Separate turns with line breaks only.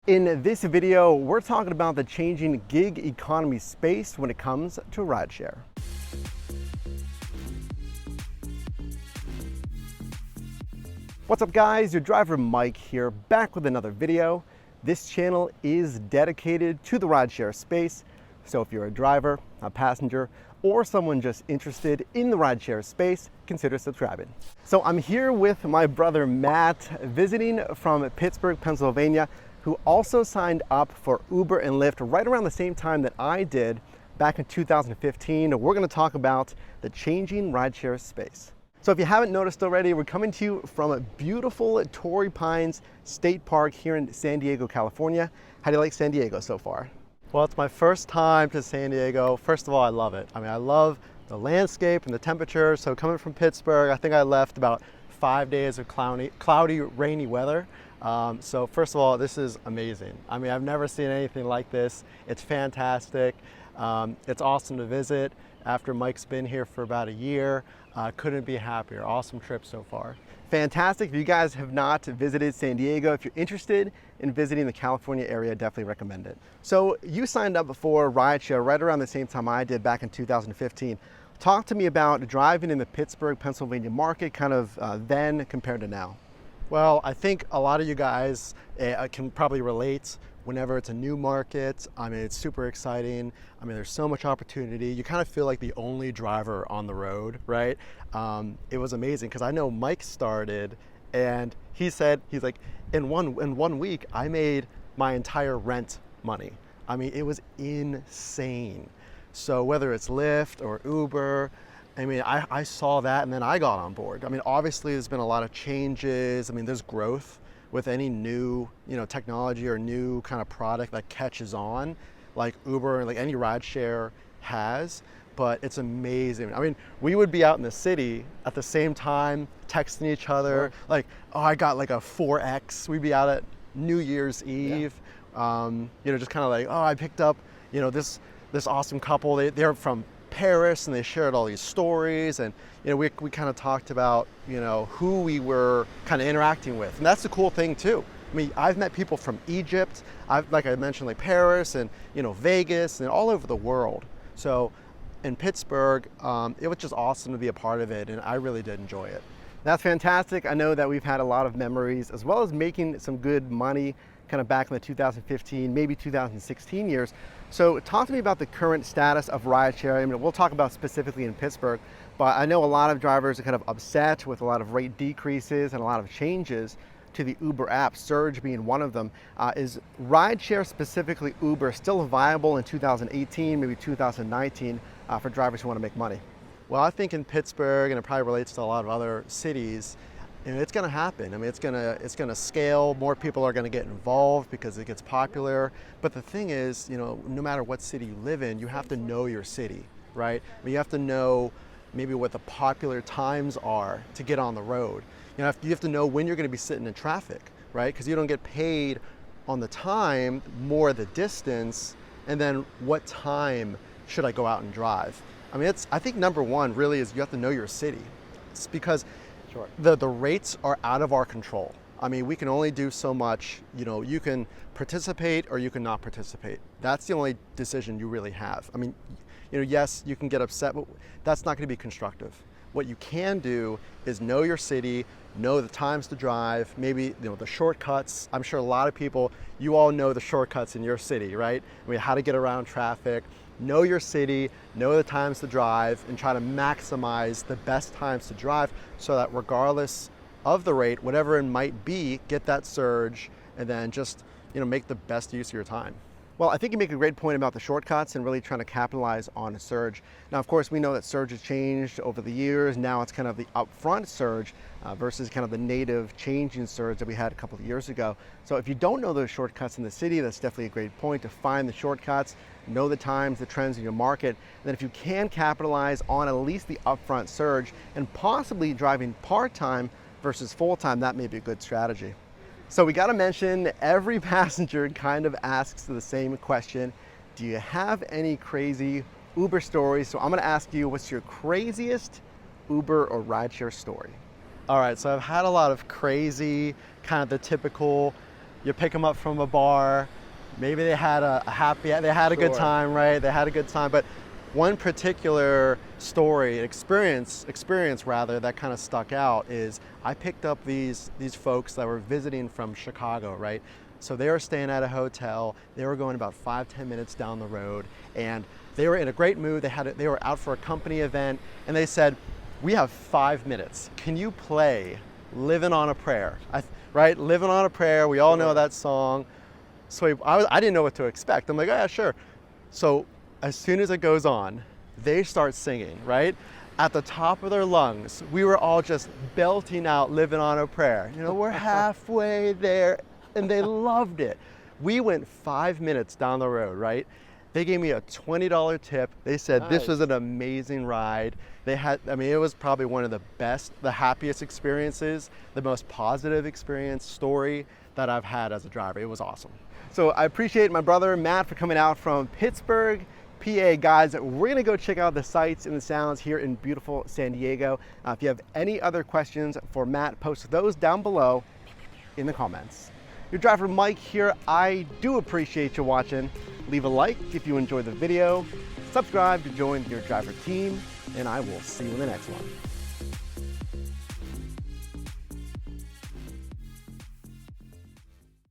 In this video, we're talking about the changing gig economy space when it comes to rideshare. What's up guys, your driver Mike here, back with another video. This channel is dedicated to the rideshare space. So if you're a driver, a passenger, or someone just interested in the rideshare space, consider subscribing. So I'm here with my brother Matt, visiting from Pittsburgh, Pennsylvania, who also signed up for Uber and Lyft right around the same time that I did back in 2015. We're gonna talk about the changing rideshare space. So if you haven't noticed already, we're coming to you from a beautiful Torrey Pines State Park here in San Diego, California. How do you like San Diego so far? Well, it's my first time to San Diego. First of all, I love it. I love the landscape and the temperature. So coming from Pittsburgh, I think I left about 5 days of cloudy, rainy weather. So first of all, this is amazing. I've never seen anything like this. It's fantastic. It's awesome to visit. After Mike's been here for about a year, couldn't be happier. Awesome trip so far. Fantastic. If you guys have not visited San Diego, if you're interested in visiting the California area, definitely recommend it. So you signed up for rideshare right around the same time I did back in 2015. Talk to me about driving in the Pittsburgh, Pennsylvania market, kind of then compared to now. Well, I think a lot of you guys can probably relate. Whenever it's a new market, it's super exciting. There's so much opportunity. You kind of feel like the only driver on the road, right? It was amazing because I know Mike started and he said, he's like, in one week, I made my entire rent money. It was insane. So whether it's Lyft or Uber, I saw that and then I got on board. Obviously there's been a lot of changes. There's growth with any new, technology or new kind of product that catches on, like Uber and like any rideshare has. But it's amazing. We would be out in the city at the same time, texting each other, like, oh, I got like a 4X. We'd be out at New Year's Eve, just kind of like, oh, I picked up, this awesome couple. They're from Paris and they shared all these stories, and we kind of talked about who we were kind of interacting with, and that's the cool thing too. I've met people from Egypt, like I mentioned, like Paris and Vegas and all over the world. So in Pittsburgh, it was just awesome to be a part of it, and I really did enjoy it. That's fantastic. I know that we've had a lot of memories, as well as making some good money kind of back in the 2015, maybe 2016 years. So talk to me about the current status of rideshare. We'll talk about specifically in Pittsburgh, but I know a lot of drivers are kind of upset with a lot of rate decreases and a lot of changes to the Uber app, Surge being one of them. Is rideshare, specifically Uber, still viable in 2018, maybe 2019 for drivers who want to make money? Well, I think in Pittsburgh, and it probably relates to a lot of other cities, it's going to happen. It's going to scale. More people are going to get involved because it gets popular. But the thing is, no matter what city you live in, you have to know your city, right? You have to know maybe what the popular times are to get on the road. You have to know when you're going to be sitting in traffic, right? Because you don't get paid on the time, more the distance, and then what time should I go out and drive? I think number one really is you have to know your city. It's because sure, the rates are out of our control. We can only do so much. You can participate or you can not participate. That's the only decision you really have. Yes, you can get upset, but that's not going to be constructive. What you can do is know your city, know the times to drive, maybe the shortcuts. I'm sure a lot of people, you all know the shortcuts in your city, right? How to get around traffic. Know your city, know the times to drive, and try to maximize the best times to drive so that regardless of the rate, whatever it might be, get that surge and then just make the best use of your time. Well, I think you make a great point about the shortcuts and really trying to capitalize on a surge. Now, of course, we know that surge has changed over the years. Now it's kind of the upfront surge versus kind of the native changing surge that we had a couple of years ago. So if you don't know those shortcuts in the city, that's definitely a great point to find the shortcuts, know the times, the trends in your market. And then if you can capitalize on at least the upfront surge and possibly driving part-time versus full-time, that may be a good strategy. So we got to mention, every passenger kind of asks the same question. Do you have any crazy Uber stories? So I'm going to ask you, what's your craziest Uber or rideshare story? All right, so I've had a lot of crazy, kind of the typical, you pick them up from a bar. Maybe they had they had a good time, right? They had a good time. But one particular story, experience rather, that kind of stuck out is I picked up these folks that were visiting from Chicago, right? So they were staying at a hotel. They were going about 5-10 minutes down the road, and they were in a great mood. They were out for a company event, and they said, "We have 5 minutes. Can you play Living on a Prayer?" Right? Living on a Prayer. We all know that song. So I didn't know what to expect. I'm like, "Oh yeah, sure." So as soon as it goes on, they start singing, right? At the top of their lungs. We were all just belting out Living on a Prayer. You know, we're halfway there, and they loved it. We went 5 minutes down the road, right? They gave me a $20 tip. They said this was an amazing ride. It was probably one of the best, the happiest experiences, the most positive experience story that I've had as a driver. It was awesome. So I appreciate my brother Matt for coming out from Pittsburgh, PA. Guys, we're gonna go check out the sights and the sounds here in beautiful San Diego. If you have any other questions for Matt, post those down below in the comments. Your driver Mike here. I do appreciate you watching. Leave a like if you enjoyed the video, subscribe to join your driver team, and I will see you in the next one.